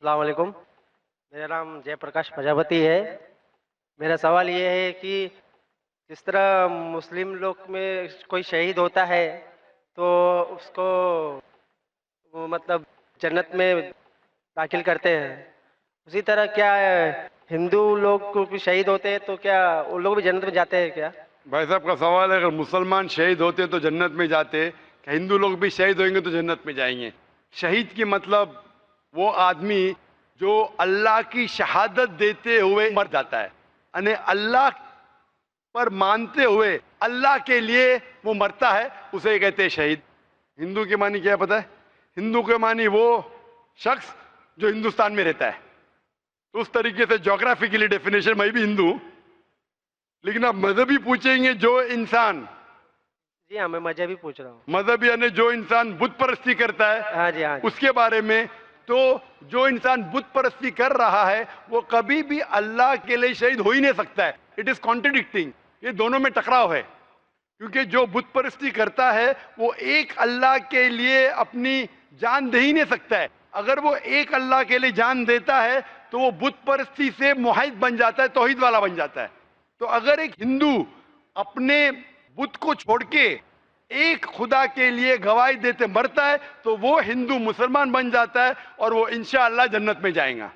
अस्सलाम वालेकुम। मेरा नाम जयप्रकाश प्रजापति है। मेरा सवाल ये है कि जिस तरह मुस्लिम लोग में कोई शहीद होता है तो उसको वो मतलब जन्नत में दाखिल करते हैं। उसी तरह क्या हिंदू लोग को भी शहीद होते हैं तो क्या वो लोग भी जन्नत में जाते हैं क्या? भाई साहब का सवाल है, अगर मुसलमान शहीद होते तो जन्नत में जाते, क्या हिंदू लोग भी शहीद होंगे तो जन्नत में जाएंगे? शहीद की मतलब वो आदमी जो अल्लाह की शहादत देते हुए मर जाता है, यानी अल्लाह पर मानते हुए अल्लाह के लिए वो मरता है, उसे कहते हैं शहीद। हिंदू के मानी क्या है पता है? हिंदू के मानी वो शख्स जो हिंदुस्तान में रहता है। तो उस तरीके से ज्योग्राफिकली डेफिनेशन, मैं भी हिंदू हूं, लेकिन आप मजहबी पूछेंगे जो इंसान, जी हाँ, मैं मजहबी पूछ रहा हूँ। मजहब यानी जो इंसान बुत परस्ती करता है, हाँ जी, हाँ जी। उसके बारे में। तो जो इंसान बुत परस्ती कर रहा है वो कभी भी अल्लाह के लिए शहीद हो ही नहीं सकता है। इट इज कॉन्ट्रडिक्टिंग, ये दोनों में टकराव है। क्योंकि जो बुत परस्ती करता है वो एक अल्लाह के लिए अपनी जान दे ही नहीं सकता है। अगर वो एक अल्लाह के लिए जान देता है तो वो बुत परस्ती से मुहिद बन जाता है, तौहीद वाला बन जाता है। तो अगर एक हिंदू अपने बुत को छोड़ के एक खुदा के लिए गवाही देते मरता है तो वो हिंदू मुसलमान बन जाता है और वो इंशाअल्लाह जन्नत में जाएगा।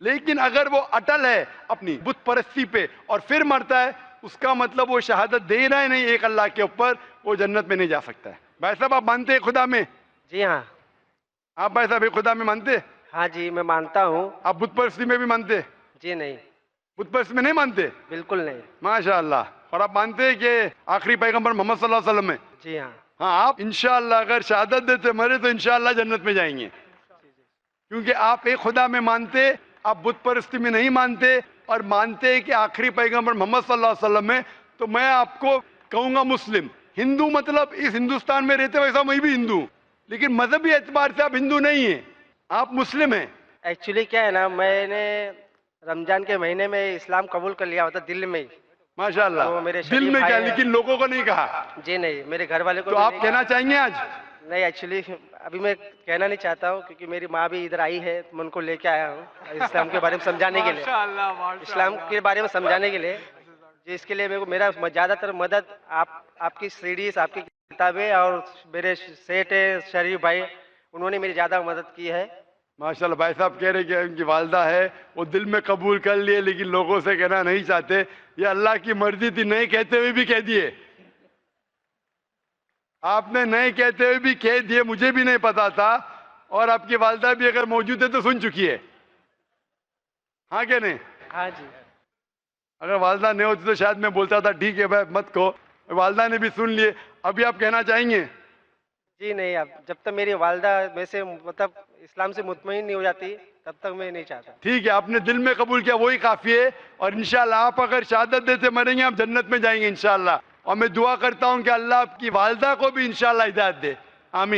लेकिन अगर वो अटल है अपनी बुत परस्ती पे और फिर मरता है, उसका मतलब वो शहादत दे रहा है नहीं एक अल्लाह के ऊपर, वो जन्नत में नहीं जा सकता है। भाई साहब आप मानते हैं खुदा में? जी हाँ। आप भाई साहब एक खुदा में मानते हैं? हाँ जी, मैं मानता हूँ। आप बुत परस्ती में भी मानते हैं? जी नहीं, बुत परस्ती में नहीं मानते? बिल्कुल नहीं। माशाअल्लाह। और आप मानते हैं कि आखिरी पैगंबर मोहम्मद सल्लल्लाहु अलैहि वसल्लम है? जी हाँ। हाँ, आप इंशाअल्लाह अगर शहादत देते मरे तो इंशाअल्लाह जन्नत में जाएंगे। क्योंकि आप एक खुदा में मानते, आप बुत परस्ती में नहीं मानते और मानते हैं कि आखिरी पैगंबर मोहम्मद सल्लल्लाहु अलैहि वसल्लम है। तो मैं आपको कहूंगा मुस्लिम। हिंदू मतलब इस हिंदुस्तान में रहते वैसा मैं भी हिंदू हूं, लेकिन मजहबी एतबार से आप हिंदू नहीं हैं, आप मुस्लिम हैं। एक्चुअली क्या है ना, मैंने रमजान के महीने में इस्लाम कबूल कर लिया होता दिल्ली में ही। माशाअल्लाह। तो मेरे दिल शरीफ में क्या, भाई लेकिन लोगों को नहीं कहा। जी नहीं, मेरे घर वाले को तो भी आप नहीं कहना चाहेंगे आज? नहीं, एक्चुअली अभी मैं कहना नहीं चाहता हूँ क्योंकि मेरी माँ भी इधर आई है, तो मैं उनको लेके आया हूँ इस्लाम के बारे में समझाने के लिए। इस्लाम के बारे में समझाने के लिए, जिसके लिए मेरे को मेरा ज़्यादातर मदद आपकी सीरीज, आपकी किताबें और मेरे सेठ है शरीफ भाई, उन्होंने मेरी ज़्यादा मदद की है। माशाल्लाह। भाई साहब कह रहे कि उनकी वालदा है, वो दिल में कबूल कर लिए लेकिन लोगों से कहना नहीं चाहते। ये अल्लाह की मर्जी थी, नहीं कहते हुए भी कह दिए। आपने नहीं कहते हुए भी कह दिए, मुझे भी नहीं पता था। और आपकी वालदा भी अगर मौजूद है तो सुन चुकी है, हाँ क्या नहीं? हाँ जी। अगर वालदा नहीं होती तो शायद मैं बोलता था ठीक है भाई मत कहो। वालदा ने भी सुन लिए। अभी आप कहना चाहेंगे? जी नहीं, अब जब तक मेरी वालदा वैसे मतलब इस्लाम से मुतमईन नहीं हो जाती तब तक मैं नहीं चाहता। ठीक है, आपने दिल में कबूल किया वही काफी है। और इंशाल्लाह आप अगर शहादत देते मरेंगे, आप जन्नत में जाएंगे इंशाल्लाह। और मैं दुआ करता हूं कि अल्लाह आपकी वालदा को भी इंशाल्लाह हिदायत दे। आमीन।